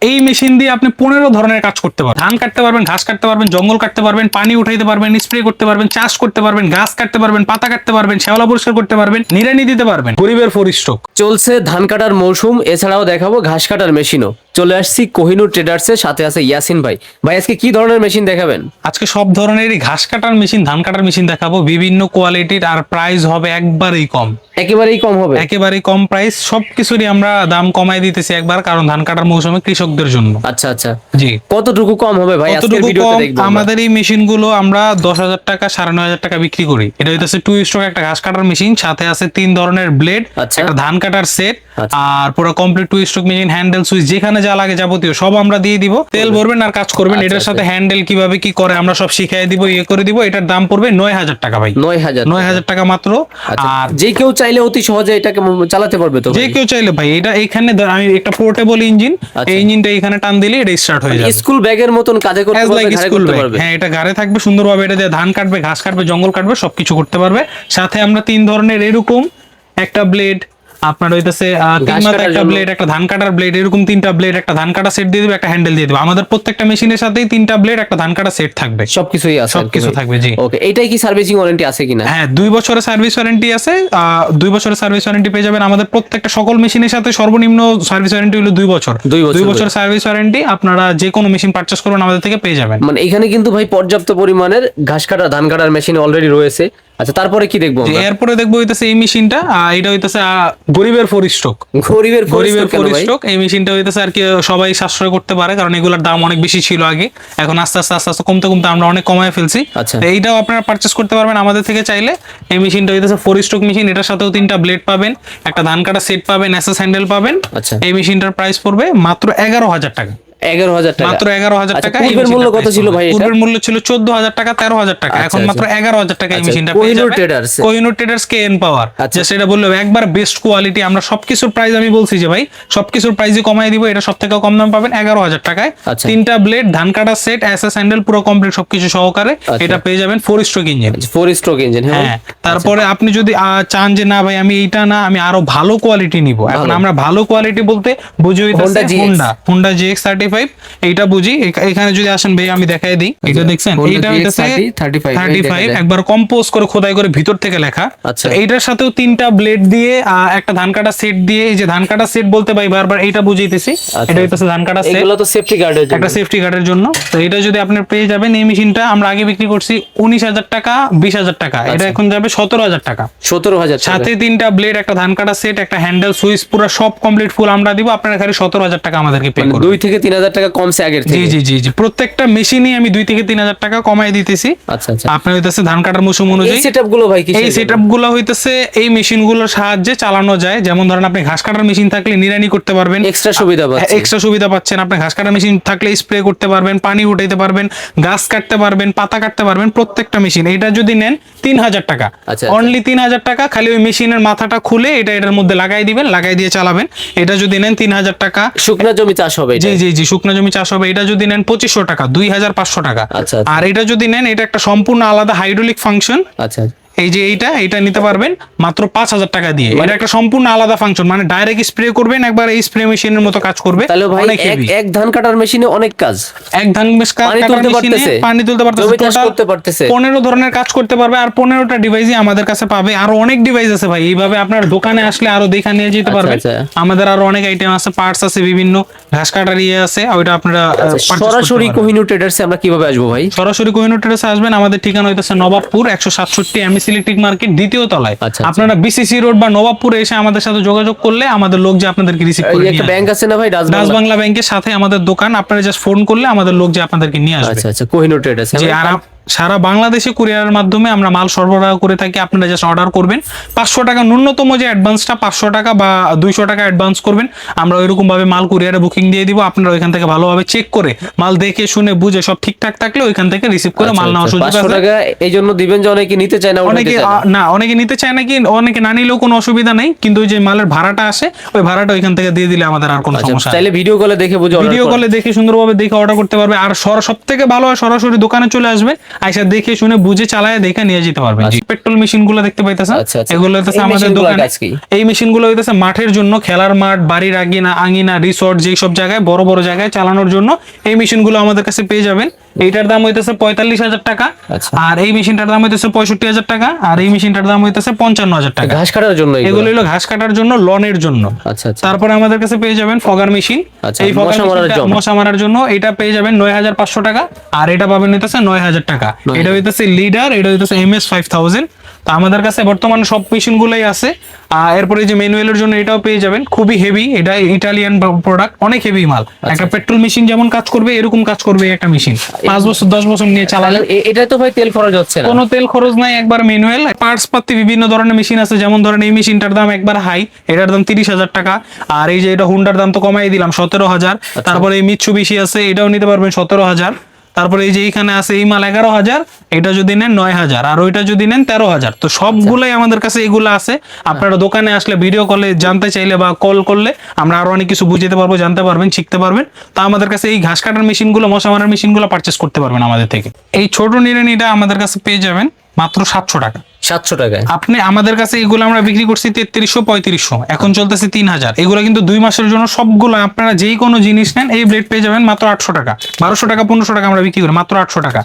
এই মেশিন দিয়ে আপনি 15 ধরনের কাজ করতে পারবেন। ধান কাটতে পারবেন, ঘাস কাটতে পারবেন, জঙ্গল কাটতে পারবেন, পানি উঠাইতে পারবেন, স্প্রে করতে পারবেন, চাষ করতে পারবেন, গাছ কাটতে পারবেন, পাতা কাটতে পারবেন, শ্যাওলা পরিষ্কার করতে পারবেন, নিড়ানি দিতে পারবেন। গরিবের ফোর স্ট্রোক চলছে ধান কাটার মৌসুম, এছাড়াও দেখাবো ঘাস কাটার মেশিনও। চলে আসছি কোহিনুর ট্রেডার্সের সাথে, আছে ইয়াসিন ভাই। ভাই আজকে কি ধরনের মেশিন দেখাবেন? আজকে সব ধরনেরই ঘাস কাটার মেশিন, ধান কাটার মেশিন দেখাবো, বিভিন্ন কোয়ালিটির, আর প্রাইস হবে একবারেই কম। একেবারেই কম হবে? একেবারেই কম প্রাইস, সবকিছুরই আমরা দাম কমাই দিতেছি একবার, কারণ ধান কাটার মৌসুমে কৃষকদের জন্য। আচ্ছা আচ্ছা, জি। কতটুকু কম হবে ভাই আজকের কতটুকু ভিডিওতে কম? দেখবো আমরা। আমাদের এই মেশিন গুলো আমরা 10,000 টাকা 9,500 টাকা বিক্রি করি। এটা হইতেছে 2 স্ট্রোক একটা ঘাস কাটার মেশিন, সাথে আছে 3 ধরনের ব্লেড, আচ্ছা। একটা ধান কাটার সেট, আচ্ছা। আর পুরো complete 2 stroke machine, handle, switch, যেখানে যা লাগে যাবতীয় সব আমরা দিয়ে দিব। তেল ভরবেন আর কাজ করবেন। আচ্ছা, এটার সাথে হ্যান্ডেল কিভাবে কি করে আমরা সব শিখিয়ে দিব, ইয়ে করে দিব। এটার দাম পড়বে 9,000 টাকা ভাই। 9,000 টাকা মাত্র। আর যে কেউ চাইলে অতি সহজে এটাকে চালাতে পারবে তো? যে কেউ চাইলে ভাই, এটা এখানে আমি একটা পোর্টেবল ইঞ্জিন, এই ইঞ্জিনটা এখানে টান দিলে এটা স্টার্ট হয়ে যাবে। স্কুল ব্যাগের মতন কাজে করতে পারবে, ঘাড়ে করতে পারবে। হ্যাঁ, এটা ঘাড়ে থাকবে সুন্দরভাবে। এটা দিয়ে ধান কাটবে, ঘাস কাটবে, জঙ্গল কাটবে, সবকিছু করতে পারবে। সাথে আমরা 3 ধরনের এরকম একটা ব্লেড, আপনার হইতেছে 3 মাথা একটা ব্লেড, একটা ধান কাটার ব্লেড, এরকম 3টা ব্লেড, একটা ধান কাটা সেট দিয়ে দিবে, একটা হ্যান্ডেল দিয়ে দিবে। আমাদের প্রত্যেকটা মেশিনের সাথেই 3টা ব্লেড, একটা ধান কাটা সেট থাকবে। সবকিছুই আছে, সবকিছু থাকবে। জি। ওকে, এটাই কি সার্ভিসিং ওয়ারেন্টি আছে কিনা? হ্যাঁ, 2 বছরের সার্ভিস ওয়ারেন্টি আছে। 2 বছরের সার্ভিস ওয়ারেন্টি পেয়ে যাবেন আমাদের প্রত্যেকটা সকল মেশিনের সাথে। সর্বনিম্ন সার্ভিস ওয়ারেন্টি হলো 2 বছর। 2 বছর সার্ভিস ওয়ারেন্টি আপনারা যে কোনো মেশিন পারচেজ করবেন আমাদের থেকে পেয়ে যাবেন। মানে এখানে কিন্তু ভাই পর্যাপ্ত পরিমাণের ঘাস কাটা, ধান কাটার মেশিন অলরেডি রয়েছে। আচ্ছা, তারপরে কি দেখবো আমরা? এরপরে দেখবো হইতেছে এই মেশিনটা। এটা হইতেছে গরিবের ফোর স্ট্রোক। গরিবের ফোর স্ট্রোক এই মেশিনটা হইতেছে আর কি সবাই সাশ্রয় করতে পারে, কারণ এগুলোর দাম অনেক বেশি ছিল আগে। এখন আস্তে আস্তে আস্তে আস্তে কমতে কমতে আমরা অনেক কমায় ফেলছি। আচ্ছা। এইটাও আপনারা পারচেজ করতে পারবেন আমাদের থেকে চাইলে। এই মেশিনটা হইতেছে 4 স্ট্রোক মেশিন। এটার সাথেও 3টা ব্লেড পাবেন, একটা ধান কাটা সেট পাবেন, এসএস হ্যান্ডেল পাবেন। আচ্ছা। এই মেশিনটার প্রাইস পড়বে মাত্র 11,000 টাকা। 11,000 টাকা? মাত্র 11,000 টাকা। পূর্বের মূল্য কত ছিল ভাই? পূর্বের মূল্য ছিল 14,000 টাকা, 13,000 টাকা। এখন মাত্র 11,000 টাকা এই মেশিনটা পেয়ে যাবেন। কোহিনুর ট্রেডার্স কেএন পাওয়ার। সেটা বললো একবার বেস্ট কোয়ালিটি। আমরা সবকিছুর প্রাইস আমি বলছি যে ভাই সবকিছুর প্রাইসই কমাই দিব। এটা সবথেকে কম দাম পাবেন 11,000 টাকায়। 3টা ব্লেড, ধান কাটা সেট, এসএস হ্যান্ডেল, পুরো কমপ্লিট সবকিছু সহকারে এটা পেয়ে যাবেন। 4 স্ট্রোক ইঞ্জিন। 4 stroke engine. হ্যাঁ। তারপরে আপনি যদি চান যে না ভাই আমি এইটা না, আমি আরো ভালো কোয়ালিটি নিব, এখন আমরা ভালো কোয়ালিটি বলতে বুঝি হইতাছে হোন্ডা GX35। এইটা বুঝি। এখানে যদি আসেন ভাই আমি দেখাই দিই। এটা দেখছেন, এইটা হইতাছে 35 একবার কম্পোজ করে খোদাই করে ভিতর থেকে লেখা। আচ্ছা। এইটার সাথেও 3টা ব্লেড দিয়ে একটা ধান কাটা সেট দিয়ে, এই যে ধান কাটা সেট বলতে ভাই বারবার এইটা বুঝাইতেছি। এটা হইতাছে ধান কাটা সেট। এগুলো তো সেফটি গার্ডের জন্য, একটা সেফটি গার্ডের জন্য। তো এটা যদি আপনি পেয়ে যাবেন। এই মেশিনটা আমরা আগে বিক্রি করছি 19,000 টাকা, 20,000 টাকা। এটা এখন যাবে 17,000 টাকা। 17,000 সাথে 3টা ব্লেড, একটা ধান কাটা সেট, একটা হ্যান্ডেল, সুইচ, পুরো সব কমপ্লিট ফুল আমরা দিব। আপনারা খালি 17,000 টাকা আমাদেরকে পে করবেন। 2 থেকে 3,000 টাকা কমছে আগের থেকে। জি জি জি, প্রত্যেকটা মেশিনে আমি 2 থেকে 3,000 টাকা কমাই দিতেছি। আচ্ছা আচ্ছা। আপনার হইতেছে ধান কাটার মৌসুম অনুযায়ী। এই সেটআপ গুলো ভাই কি? এই সেটআপ গুলো হইতেছে এই মেশিন গুলোর সাহায্যে চালানো যায়। যেমন ধরেন আপনি ঘাস কাটার মেশিন থাকলে নিড়ানি করতে পারবেন, এক্সট্রা সুবিধা পাচ্ছেন। এক্সট্রা সুবিধা পাচ্ছেন। আপনি ঘাস কাটার মেশিন থাকলে স্প্রে করতে পারবেন, পানি উঠাইতে পারবেন, গাছ কাটতে পারবেন, পাতা কাটতে পারবেন। প্রত্যেকটা মেশিন। এটা যদি নেন 3,000 টাকা, অনলি 3,000 টাকা। খালি ওই মেশিনের মাথাটা খুলে এটা এটার মধ্যে লাগাই দিবেন, লাগাই দিয়ে চালাবেন। এটা যদি নেন 3,000 টাকা। শুকনা জমি চাষ হবে? জি জি জি, শুকনা জমি চাষ হবে। এটা যদি নেন 2500 টাকা, 2,500 টাকা। আর এটা যদি নেন, এটা একটা সম্পূর্ণ আলাদা হাইড্রোলিক ফাংশন। আচ্ছা। এই যে এইটা নিতে পারবেন মাত্র 5,000 টাকা দিয়ে। এটা একটা সম্পূর্ণ আলাদা ফাংশন, মানে ডাইরেক্ট স্প্রে করবেন একবার, এই স্প্রে মেশিনের মতো কাজ করবে। তাহলে ভাই এক ধান কাটার মেশিনে অনেক কাজ। এক ধান কাটার মেশিনে পানি তুলতে পারতেছে, 15 ধরনের কাজ করতে পারবে। আর 15টা ডিভাইসই আমাদের কাছে পাবে। আরো অনেক ডিভাইস আছে ভাই। এইভাবে আপনার দোকানে আসলে আরো দেখা নিয়ে যেতে পারবেন। আমাদের আরো অনেক আইটেম আছে, পার্টস আছে, বিভিন্ন ঘাস কাটার আছে। ওইটা আপনারা সরাসরি কোহিনুর ট্রেডার্সে আমরা কিভাবে আসবো ভাই? সরাসরি কোহিনুর ট্রেডার্সে আসবেন। আমাদের ঠিকানা হইতেছে নবাবপুর 167 এমএস ইলেকট্রিক মার্কেট, 2য় তলায়। আপনারা বিসিসি রোড বা নবাবপুরে এসে আমাদের সাথে যোগাযোগ করলে আমাদের লোক যে আপনাদেরকে রিসিভ করে নিয়ে আসবে। একটা ব্যাংক আছে না ভাই, ডাচ বাংলা ব্যাংকের সাথে আমাদের দোকান। আপনারা জাস্ট ফোন করলে আমাদের লোক যে আপনাদেরকে নিয়ে আসবে। আচ্ছা আচ্ছা, কোহিনুর ট্রেডার্স। জি। আর সারা বাংলাদেশে কুরিয়ারের মাধ্যমে আমরা মাল সরবরাহ করে থাকি। আপনারা জাস্ট অর্ডার করবেন। 500 টাকা ন্যূনতম যে অ্যাডভান্সটা, 500 টাকা বা 200 টাকা অ্যাডভান্স করবেন। আমরা ওইরকম ভাবে মাল কুরিয়ারে বুকিং দিয়ে দিব। আপনারা ওইখান থেকে ভালোভাবে চেক করে মাল দেখে শুনে বুঝে সব ঠিকঠাক থাকলে ওইখান থেকে রিসিভ করে মাল নেওয়ার সুযোগ আছে। 500 টাকা এই জন্য দিবেন যে অনেকে নিতে চায় না। অনেকে নিতে চায় না, কি অনেকে না নিলেও কোনো অসুবিধা নেই, কিন্তু ওই যে মালের ভাড়াটা আসে ওই ভাড়াটা ওইখান থেকে দিয়ে দিলে আমাদের আর কোনো সমস্যা নেই। চাইলে ভিডিও কলে দেখে বুঝে, ভিডিও কলে দেখে সুন্দরভাবে দেখে অর্ডার করতে পারবে। আর সবথেকে ভালো হয় সরাসরি দোকানে চলে আসবে। আইসা দেখে শুনে বুঝে চালায় দেখে নিয়ে যেতে পারবেন। পেট্রোল মেশিন গুলো দেখতে পাইতেছেন, এগুলো হইতেছে আমাদের দোকানে। এই মেশিন গুলো হইতেছে মাঠের জন্য, খেলার মাঠ, বাড়ির আঙিনা, রিসোর্ট, যেই সব জায়গায় বড় বড় জায়গায় চালানোর জন্য এই মেশিন গুলো আমাদের কাছে পেয়ে যাবেন। এইটার দাম হইতেছে 45,000 টাকা, আর এই মেশিনটার দাম হইতেছে 65,000 টাকা, আর এই মেশিনটার দাম হইতেছে 55,000 টাকা। ঘাস কাটার জন্য এগুলো হলো ঘাস কাটার জন্য, লনের জন্য। তারপরে আমাদের কাছে পেয়ে যাবেন ফগার মেশিন, এই মশা মারার জন্য এটা পেয়ে যাবেন 9,500 টাকা, আর এটা পাবেন হইতেছে 9,000 টাকা। এটা হইতেছে লিডার, এটা হইতেছে MS 5000। তো আমাদের কাছে বর্তমানে সব মেশিন গুলাই আছে। এরপরে যে ম্যানুয়ালের জন্য এটাও পেয়ে যাবেন, খুবই হেভি, এটা ইটালিয়ান প্রোডাক্ট, অনেক হেভি মাল। একটা পেট্রোল মেশিন যেমন কাজ করবে এরকম কাজ করবে একটা মেশিন, 5 বছর 10 বছর নিয়ে চালালে। এটা তো ভাই তেল খরচ হচ্ছে না, কোনো তেল খরচ নাই, একবার ম্যানুয়াল। পার্টস পাতি বিভিন্ন ধরনের মেশিন আছে, যেমন ধরেন এই মেশিনটার দাম একবার হাই, এটার দাম 30,000 টাকা। আর এই যে এটা হুন্ডার দাম তো কমাই দিলাম 17,000। তারপরে এই মিৎসুবিশি আছে, এটাও নিতে পারবেন 17,000। তারপরে এই যে এইখানে আছে এই মাল 11,000, এটা যদি নেন 9,000, আর ওইটা যদি নেন 13,000। তো সবগুলাই আমাদের কাছে এগুলো আছে। আপনারা দোকানে আসলে ভিডিও কলে জানতে চাইলে বা কল করলে আমরা আরো অনেক কিছু বুঝতে পারবো, জানতে পারবেন, শিখতে পারবেন। তো আমাদের কাছে এই ঘাস কাটার মেশিন গুলো, মশা মারার মেশিন গুলো পারচেস করতে পারবেন আমাদের থেকে। এই ছোট নিড়ানিটা আমাদের কাছে পেয়ে যাবেন মাত্র 700 টাকা। 700 টাকায় আপনি আমাদের কাছে এগুলো আমরা বিক্রি করছি 3300-3500, এখন চলতেছে 3000। এগুলো কিন্তু 2 মাসের জন্য সবগুলো। আপনারা যেই কোনো জিনিস নেন এই ব্লেড পেয়ে যাবেন মাত্র 800 টাকা, 1200 টাকা, 1500 টাকা আমরা বিক্রি করি, মাত্র 800 টাকা।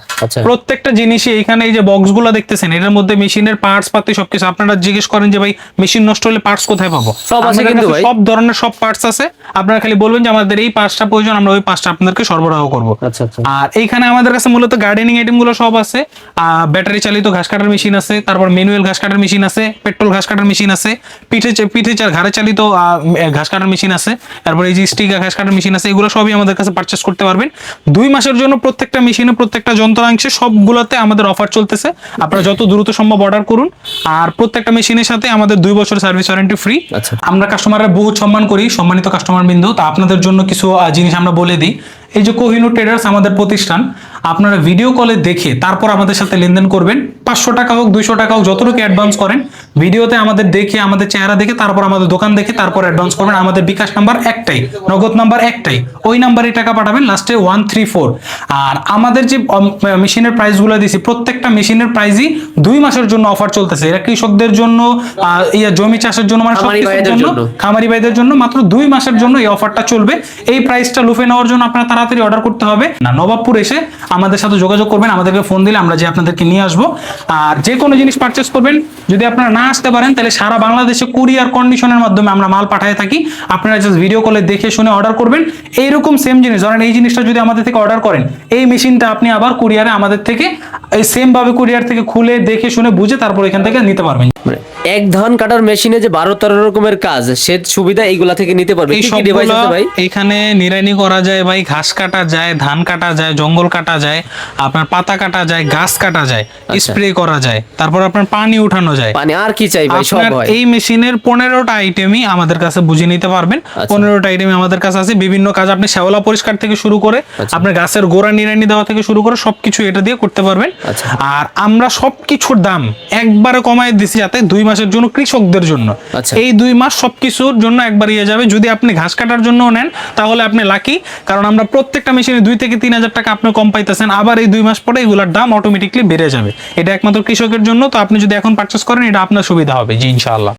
প্রত্যেকটা জিনিসই এখানে এই যে বক্স গুলো দেখতেছেন, এটার মধ্যে মেশিনের পার্টস পাতি সবকিছু। আপনারা জিজ্ঞেস করেন যে ভাই মেশিন নষ্ট হলে পার্টস কোথায় পাবো, সব আছে কিন্তু ভাই, সব ধরনের সব পার্টস আছে। আপনারা খালি বলবেন যে আমাদের এই পার্টসটা প্রয়োজন, আমরা ওই পার্টসটা আপনাদেরকে সরবরাহ করব। আর এইখানে আমাদের কাছে মূলত গার্ডেনিং আইটেম গুলো সব আছে। ব্যাটারি চালিত ঘাস কাটার মেশিন আছে, তারপর ম্যানুয়াল ঘাস কাটার মেশিন আছে, পেট্রোল ঘাস কাটার মেশিন আছে, ঘাড়ে চালিত ঘাস কাটার মেশিন আছে, তারপর এই যে স্টিকা ঘাস কাটার মেশিন আছে। এগুলো সবই আমাদের কাছে পারচেস করতে পারবেন 2 মাসের জন্য। প্রত্যেকটা মেশিনে, প্রত্যেকটা যন্ত্রাংশে সবগুলোতে আমাদের অফার চলতেছে। আপনারা যত দ্রুত সম্ভব অর্ডার করুন। আর প্রত্যেকটা মেশিনের সাথে আমাদের 2 বছর সার্ভিস ওয়ারেন্টি ফ্রি। আমরা কাস্টমাররা বহুত সম্মান করি, সম্মানিত কাস্টমার বিন্দু। তো আপনাদের জন্য কিছু জিনিস আমরা বলে দিই। এই যে কোহিনূর ট্রেডার্স আমাদের প্রতিষ্ঠান, আপনারা ভিডিও কলে দেখে তারপর আমাদের সাথে লেনদেন করবেন। 500 টাকা হোক, 200 টাকা হোক, যতটুকু অ্যাডভান্স করেন, ভিডিওতে আমাদের দেখে, আমাদের চেহারা দেখে, তারপর আমাদের দোকান দেখে তারপর অ্যাডভান্স করবেন। আমাদের বিকাশ নাম্বার একটাই, নগদ নাম্বার একটাই, ওই নাম্বারে টাকা পাঠাবেন, লাস্টে 134। আর আমাদের যে মেশিনের প্রাইসগুলো দিয়েছি, প্রত্যেকটা মেশিনের প্রাইসই 2 মাসের জন্য অফার চলতেছে। এটা কৃষকদের জন্য, জমি চাষের জন্য, মানে খামারি ভাইদের জন্য মাত্র 2 মাসের জন্য এই অফারটা চলবে। এই প্রাইসটা লুফে নেওয়ার জন্য আপনারা তাড়াতাড়ি অর্ডার করতে হবে না। নবাবপুর এসে আমাদের সাথে যোগাযোগ করবেন, আমাদেরকে ফোন দিলে আমরা যে আপনাদেরকে নিয়ে আসবো। আর যে কোনো জিনিস পারচেস করবেন, যদি আপনারা না আসতে পারেন তাহলে সারা বাংলাদেশে কুরিয়ার কন্ডিশনের মাধ্যমে আমরা মাল পাঠিয়ে থাকি। আপনারা জাস্ট ভিডিও কলে দেখে শুনে অর্ডার করবেন। এইরকম সেম জিনিস, ধরেন এই জিনিসটা যদি আমাদের থেকে অর্ডার করেন, এই মেশিনটা আপনি আবার কুরিয়ারে আমাদের থেকে এই সেম ভাবে কুরিয়ার থেকে খুলে দেখে শুনে বুঝে তারপর এখান থেকে নিতে পারবেন। এক ধান কাটার মেশিনে যে 12-13 রকমের কাজ, সে সুবিধা এইগুলা থেকে নিতে পারবে। কি কি ডিভাইস আছে ভাই? এখানে নিড়ানি করা যায় ভাই, ঘাস কাটা যায়, ধান কাটা যায়, জঙ্গল কাটা যায়, আপনার পাতা কাটা যায়, গাছ কাটা যায়, স্প্রে করা যায়, তারপর আপনার পানি উঠানো যায়। পানি আর কি চাই ভাই, সব হয়। এই মেশিনের 15টা আইটেমই আমাদের কাছে বুঝে নিতে পারবেন। 15টা আইটেমই আমাদের কাছে আছে। বিভিন্ন কাজ, আপনি শ্যাওলা পরিষ্কার থেকে শুরু করে আপনার গাছের গোড়া নিড়ানি দেওয়া থেকে শুরু করে সবকিছু এটা দিয়ে করতে পারবেন। আর আমরা সবকিছুর দাম একবারে কমাই দিছি যাতে 2 মাসের জন্য, কৃষকদের জন্য। এই 2 মাস সবকিছুর জন্য একবার ইয়ে যাবে। যদি আপনি ঘাস কাটার জন্য নেন তাহলে আপনি লাকি, কারণ আমরা প্রত্যেকটা মেশিনে 2 থেকে 3,000 টাকা আপনি কম পাইতেছেন। আবার এই 2 মাস পরে এগুলোর দাম অটোমেটিকলি বেড়ে যাবে। এটা একমাত্র কৃষকের জন্য। তো আপনি যদি এখন পারচেস করেন, এটা আপনার সুবিধা হবে জি, ইনশাআল্লাহ।